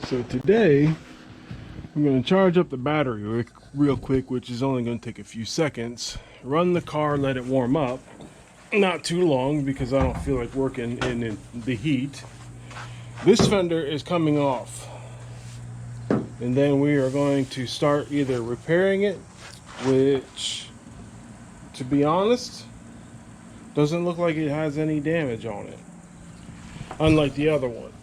So today I'm going to charge up the battery real quick, which is only going to take a few seconds. Run the car, let it warm up. Not too long because I don't feel like working in the heat. This fender is coming off. And then we are going to start either repairing it, which, to be honest, doesn't look like it has any damage on it. Unlike the other one.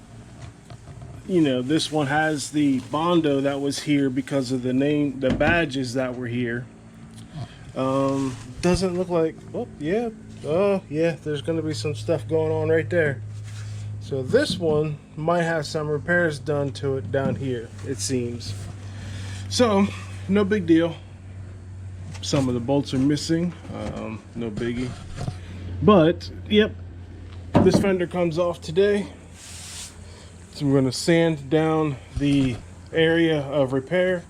You know, this one has the Bondo that was here because of the name, the badges that were here. Doesn't look like, oh yeah, there's going to be some stuff going on right there. So this one might have some repairs done to it down here, it seems. So, no big deal. Some of the bolts are missing, no biggie. But, yep, this fender comes off today. So we're going to sand down the area of repair,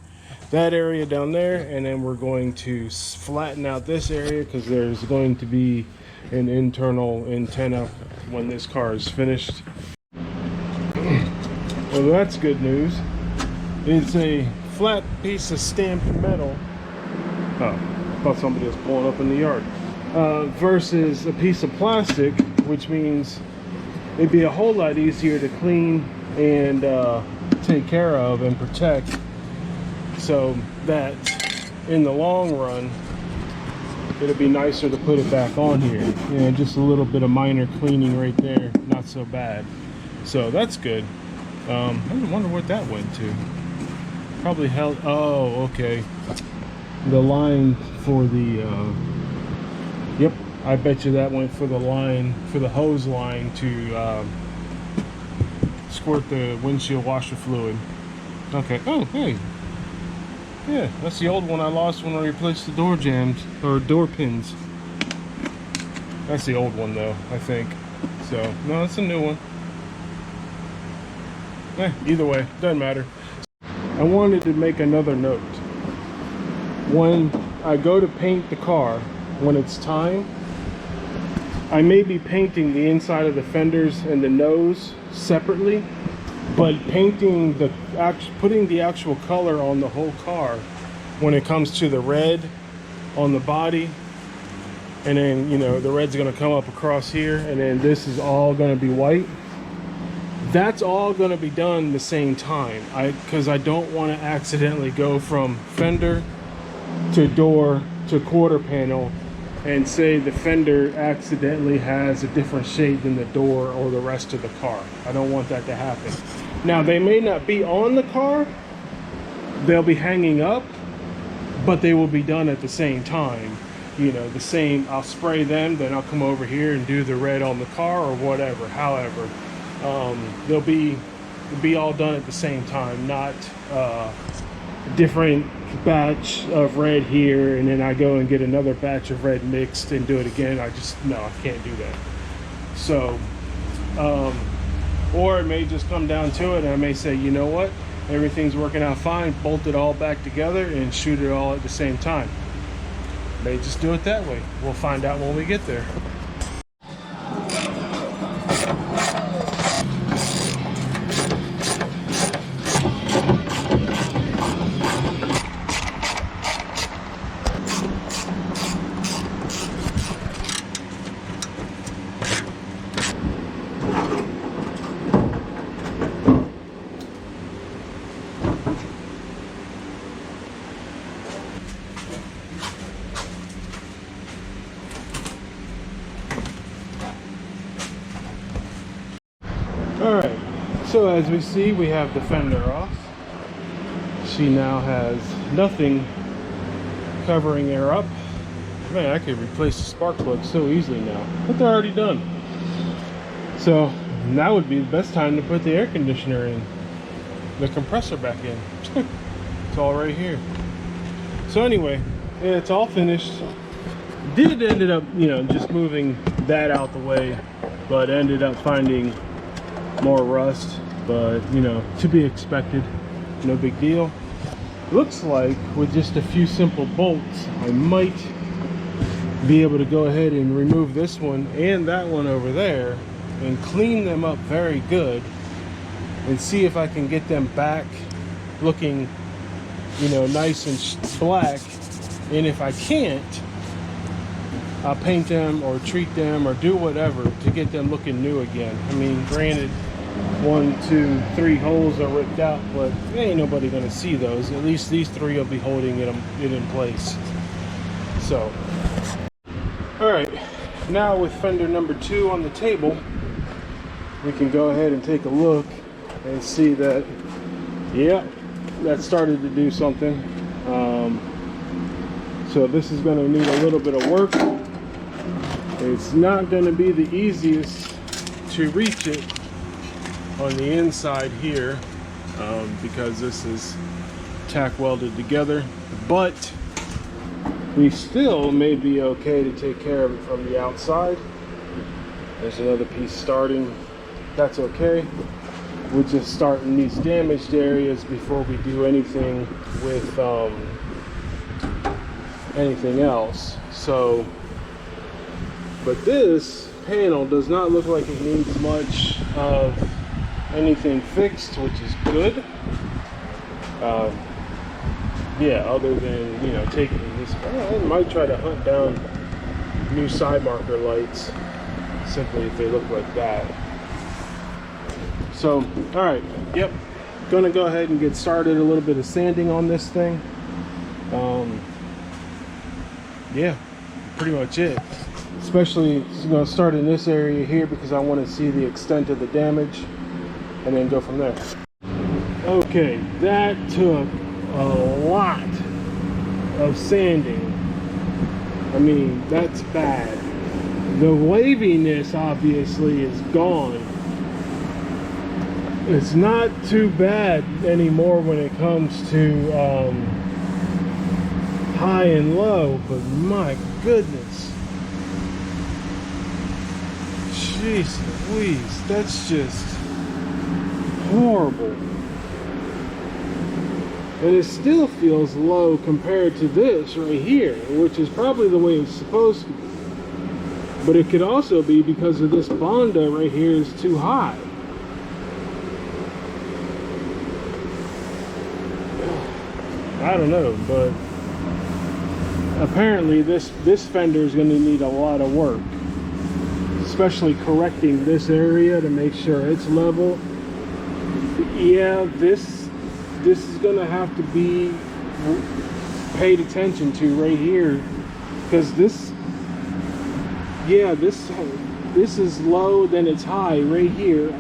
that area down there, and then we're going to flatten out this area because there's going to be an internal antenna when this car is finished. Well, that's good news. It's a flat piece of stamped metal. Oh, I thought somebody was pulling up in the yard. Versus a piece of plastic, which means it'd be a whole lot easier to clean and take care of and protect, so that in the long run it'll be nicer to put it back on here. Yeah, just a little bit of minor cleaning right there, not so bad. So that's good. I wonder what that went to. Probably held, oh, okay, the line for the yep, I bet you that went for the line, for the hose line to squirt the windshield washer fluid. Okay. Oh, hey. Yeah, that's the old one I lost when I replaced the door jambs, or door pins. That's the old one though, I think. So, no, it's a new one. Either way, doesn't matter. I wanted to make another note. When I go to paint the car, when it's time, I may be painting the inside of the fenders and the nose separately, but painting putting the actual color on the whole car when it comes to the red on the body, and then, you know, the red's going to come up across here, and then this is all going to be white. That's all going to be done the same time, because I don't want to accidentally go from fender to door to quarter panel and say the fender accidentally has a different shade than the door or the rest of the car. I don't want that to happen. Now, they may not be on the car, they'll be hanging up, but they will be done at the same time. You know, the same, I'll spray them, then I'll come over here and do the red on the car or whatever. However, they'll be all done at the same time, not different batch of red here and then I go and get another batch of red mixed and do it again. I can't do that. So or it may just come down to it and I may say, you know what, everything's working out fine, bolt it all back together and shoot it all at the same time. May just do it that way. We'll find out when we get there. Alright, so as we see, we have the fender off. She now has nothing covering her up. Man, I could replace the spark plug so easily now, but they're already done. So now would be the best time to put the air conditioner in, the compressor back in. It's all right here. So anyway, it's all finished. Ended up, you know, just moving that out the way, but ended up finding more rust, but you know, to be expected, no big deal. Looks like with just a few simple bolts I might be able to go ahead and remove this one and that one over there and clean them up very good, and see if I can get them back looking, you know, nice and black. And if I can't, I'll paint them or treat them or do whatever to get them looking new again. I mean, granted, 1, 2, 3 holes are ripped out, but ain't nobody gonna see those. At least these 3 will be holding it in place. So, all right, now with fender number 2 on the table, we can go ahead and take a look and see that, yeah, that started to do something. So this is going to need a little bit of work. It's not going to be the easiest to reach it on the inside here, because this is tack welded together, but we still may be okay to take care of it from the outside. There's another piece starting. That's okay. We'll just start in these damaged areas before we do anything with anything else. So, but this panel does not look like it needs much of anything fixed, which is good. Yeah, other than, you know, taking this, I might try to hunt down new side marker lights simply if they look like that. So, all right, yep, gonna go ahead and get started. A little bit of sanding on this thing. Yeah, pretty much it. Especially, you know, start in this area here because I want to see the extent of the damage and then go from there. Okay, that took a lot of sanding. I mean, that's bad. The waviness obviously is gone. It's not too bad anymore when it comes to high and low, but my goodness, jeez Louise, that's just horrible. And it still feels low compared to this right here, which is probably the way it's supposed to be. But it could also be because of this Bondo right here is too high. I don't know, but apparently this fender is going to need a lot of work, especially correcting this area to make sure it's level. Yeah, this is going to have to be paid attention to right here, because this, yeah, this is low, then it's high right here,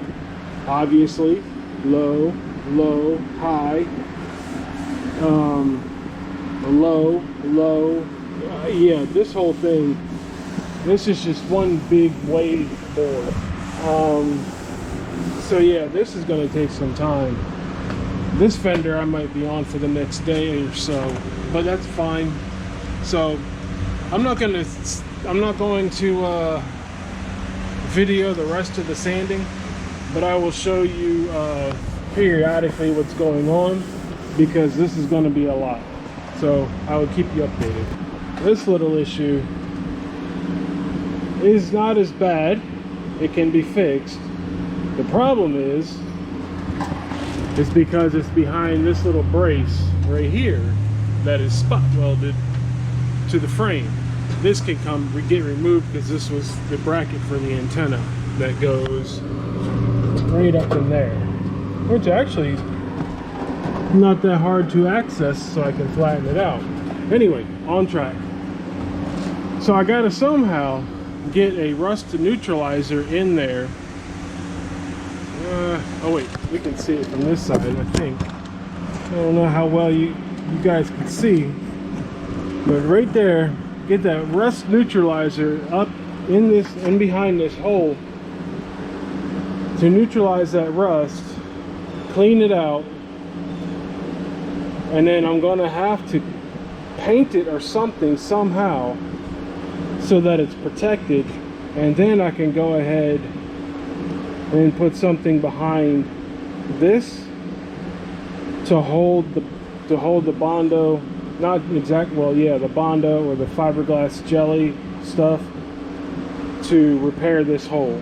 obviously. Low, low, high, low, low. Yeah, this whole thing, this is just one big wave board. So yeah, this is going to take some time. This fender I might be on for the next day or so, but that's fine. So I'm not going to video the rest of the sanding, but I will show you periodically what's going on, because this is going to be a lot. So I will keep you updated. This little issue is not as bad. It can be fixed. The problem is because it's behind this little brace right here that is spot welded to the frame. This can get removed because this was the bracket for the antenna that goes right up in there, which actually not that hard to access, so I can flatten it out. Anyway, on track. So I gotta somehow get a rust neutralizer in there. Oh wait, we can see it from this side, I think. I don't know how well you guys can see, but right there, get that rust neutralizer up in behind this hole to neutralize that rust, clean it out, and then I'm gonna have to paint it or something somehow so that it's protected, and then I can go ahead and put something behind this to hold the Bondo, not exact, well, yeah, the Bondo or the fiberglass jelly stuff to repair this hole.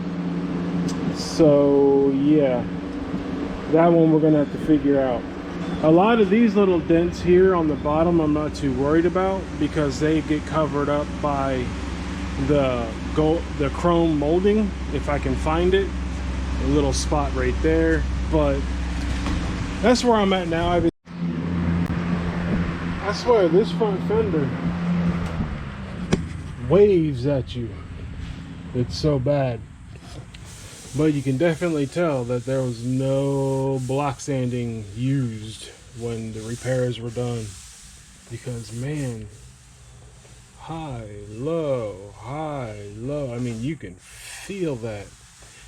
So yeah, That one we're gonna have to figure out. A lot of these little dents here on the bottom I'm not too worried about because they get covered up by the chrome molding, if I can find it. A little spot right there, but that's where I'm at now. I swear this front fender waves at you. It's so bad. But you can definitely tell that there was no block sanding used when the repairs were done. Because man, high, low, high, low. I mean, you can feel that.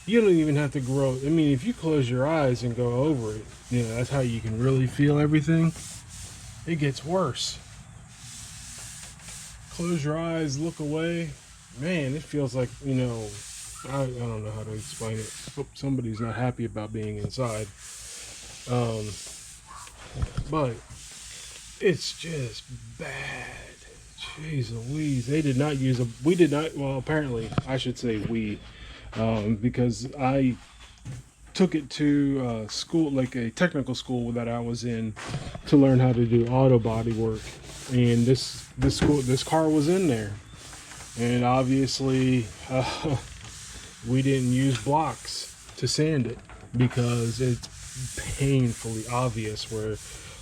You don't even have to grow. I mean, if you close your eyes and go over it, you know, that's how you can really feel everything. It gets worse. Close your eyes, look away. Man, it feels like, you know, I don't know how to explain it. Hope somebody's not happy about being inside. But it's just bad. Jeez Louise. They did not use we did not, well, apparently, I should say we, because I took it to school, like a technical school that I was in, to learn how to do auto body work. And this car was in there. And obviously, we didn't use blocks to sand it because it's painfully obvious where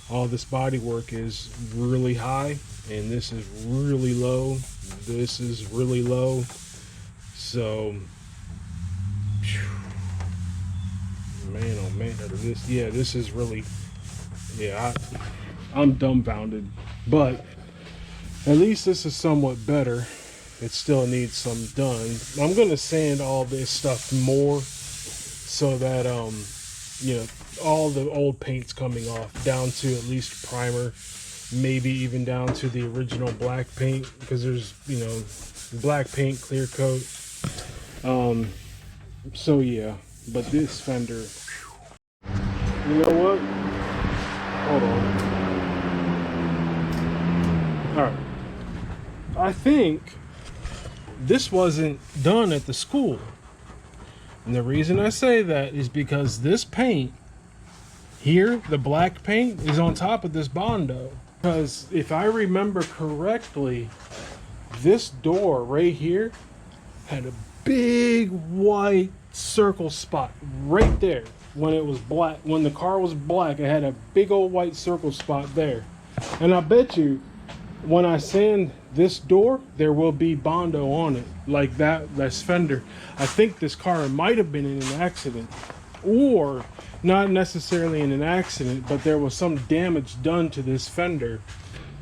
all this body work is really high and this is really low. This is really low. So, man, oh man, this is really, yeah, I'm dumbfounded. But at least this is somewhat better. It still needs some done. I'm gonna sand all this stuff more so that you know, all the old paint's coming off down to at least primer, maybe even down to the original black paint, because there's, you know, black paint, clear coat. So yeah, but this fender, you know what? Hold on. All right. I think this wasn't done at the school. And the reason I say that is because this paint here, the black paint, is on top of this Bondo. Because if I remember correctly, this door right here had a big white circle spot right there. When it was black, when the car was black, it had a big old white circle spot there. And I bet you, when I sand this door, there will be Bondo on it, like that's Fender. I think this car might have been in an accident, or not necessarily in an accident, but there was some damage done to this fender.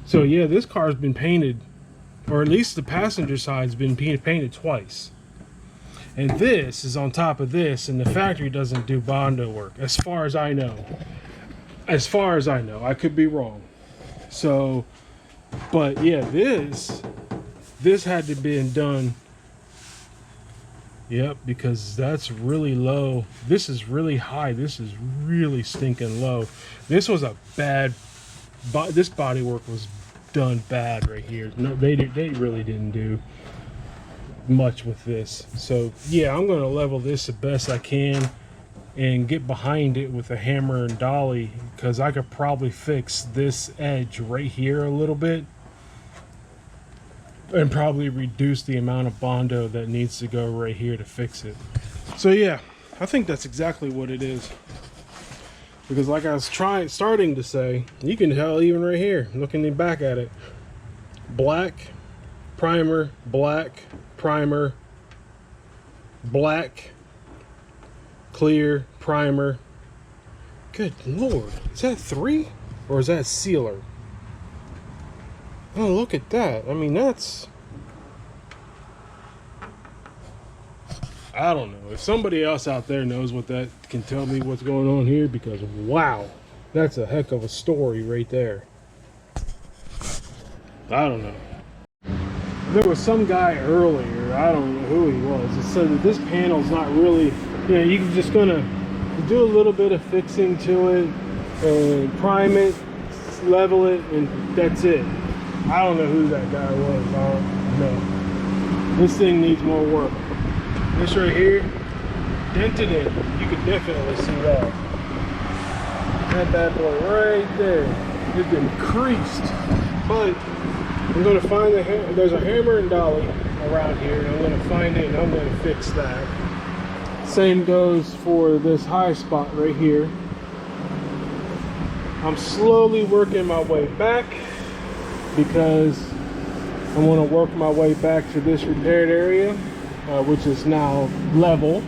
So yeah, this car's been painted, or at least the passenger side's been painted twice. And this is on top of this, and the factory doesn't do Bondo work, as far as I know. As far as I know, I could be wrong. So, but yeah, this had to be done. Yep, because that's really low. This is really high. This is really stinking low. This was a bad, this body work was done bad right here. No, they really didn't do much with this. So yeah, I'm gonna level this the best I can and get behind it with a hammer and dolly, because I could probably fix this edge right here a little bit and probably reduce the amount of Bondo that needs to go right here to fix it. So yeah, I think that's exactly what it is. Because like I was starting to say, you can tell even right here, looking back at it. Black, primer, black, primer, black, clear, primer. Good Lord, is that 3? Or is that sealer? Oh, look at that. I mean, that's... I don't know. If somebody else out there knows what that, can tell me what's going on here, because wow, that's a heck of a story right there. I don't know. There was some guy earlier, I don't know who he was, that said that this panel's not really, you know, you're just gonna do a little bit of fixing to it and prime it, level it, and that's it. I don't know who that guy was. I don't know. This thing needs more work. This right here, dented in. You can definitely see that. That bad boy right there. It's been creased. But I'm going to find there's a hammer and dolly around here, and I'm going to find it and I'm going to fix that. Same goes for this high spot right here. I'm slowly working my way back because I want to work my way back to this repaired area, which is now level,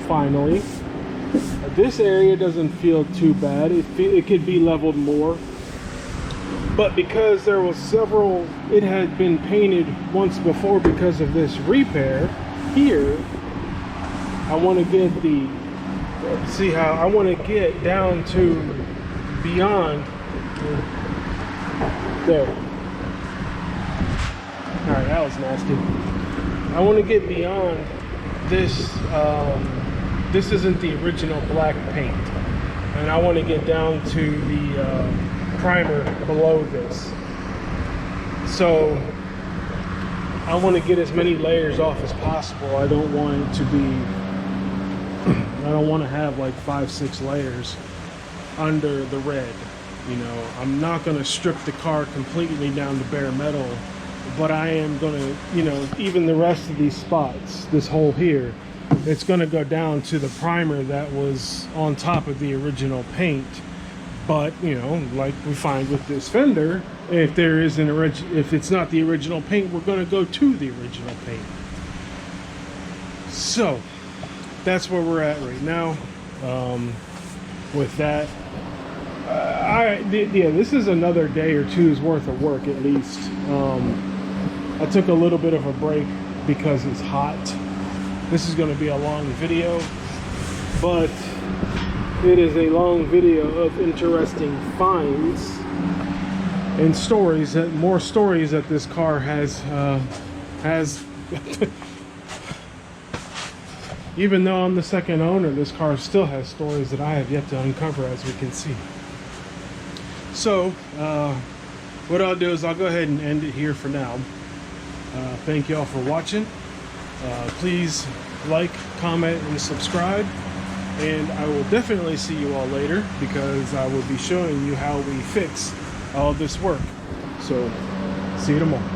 finally. This area doesn't feel too bad. It could be leveled more. But because there was it had been painted once before because of this repair here, I want to get I want to get down to beyond there. All right, that was nasty. I want to get beyond this. This isn't the original black paint, and I want to get down to the primer below this. So I want to get as many layers off as possible. I don't want it to be, I don't want to have like 5-6 layers under the red. You know, I'm not going to strip the car completely down to bare metal, but I am going to, you know, even the rest of these spots, this hole here, it's going to go down to the primer that was on top of the original paint. But, you know, like we find with this Fender, if it's not the original paint, we're going to go to the original paint. So that's where we're at right now. With that, yeah, this is another day or two's worth of work at least. I took a little bit of a break because it's hot. This is going to be a long video, but it is a long video of interesting finds and stories, more stories that this car has even though I'm the second owner, this car still has stories that I have yet to uncover, as we can see. So what I'll do is I'll go ahead and end it here for now. Thank you all for watching. Please like, comment, and subscribe. And I will definitely see you all later, because I will be showing you how we fix all this work. So see you tomorrow.